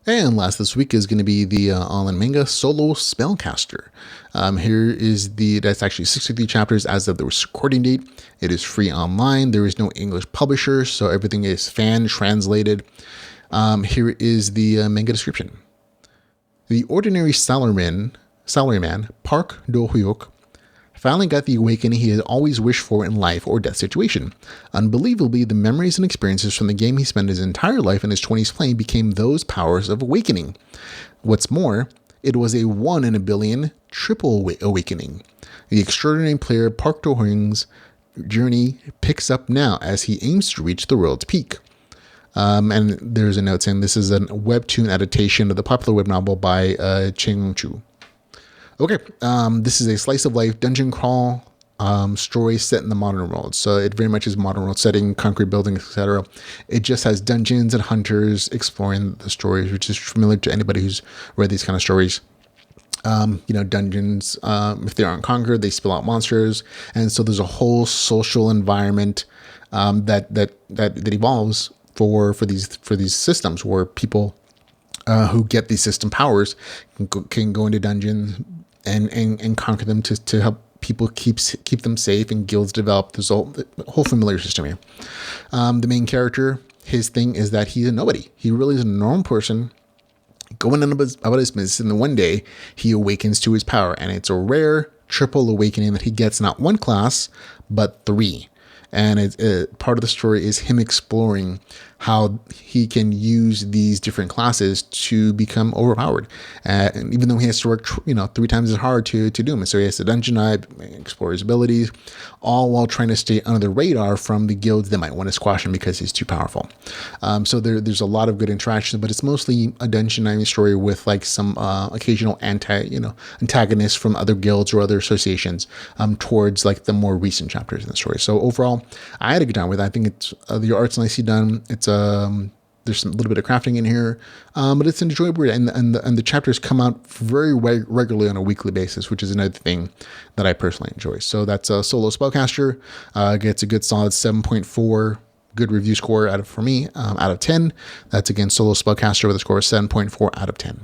And last this week is going to be the online manga Solo Spellcaster. That's actually 63 chapters as of the recording date. It is free online. There is no English publisher, so everything is fan translated. Here is the manga description. The ordinary salaryman Park Do-hyuk finally got the awakening he had always wished for in life or death situation. Unbelievably, the memories and experiences from the game he spent his entire life in his 20s playing became those powers of awakening. What's more, it was a 1 in a billion triple awakening. The extraordinary player Park Do-hyuk's journey picks up now as he aims to reach the world's peak. And there's a note saying this is a webtoon adaptation of the popular web novel by Cheongcho. Okay, this is a slice of life dungeon crawl story set in the modern world. So it very much is modern world setting, concrete buildings, etc. It just has dungeons and hunters exploring the stories, which is familiar to anybody who's read these kind of stories. Dungeons, if they aren't conquered, they spill out monsters. And so there's a whole social environment that evolves for these systems where people who get these system powers can go into dungeons and conquer them to help people keep them safe, and guilds develop. There's a whole familiar system here. The main character, his thing is that he's a nobody. He really is a normal person going on about his business, and then one day he awakens to his power, and it's a rare triple awakening that he gets not one class but 3. And part of the story is him exploring how he can use these different classes to become overpowered. And even though he has to work, 3 times as hard to do them. And so he has to dungeon dive, explore his abilities, all while trying to stay under the radar from the guilds that might want to squash him because he's too powerful. So there's a lot of good interactions, but it's mostly a dungeon diving story with like some occasional antagonists from other guilds or other associations towards like the more recent chapters in the story. So overall, I had a good time with it. I think it's the art's nicely done. It's there's a little bit of crafting in here, but it's an enjoyable read, and the chapters come out very regularly on a weekly basis, which is another thing that I personally enjoy. So that's a Solo Spellcaster. Gets a good solid 7.4 good review score for me out of 10. That's again Solo Spellcaster with a score of 7.4 out of 10.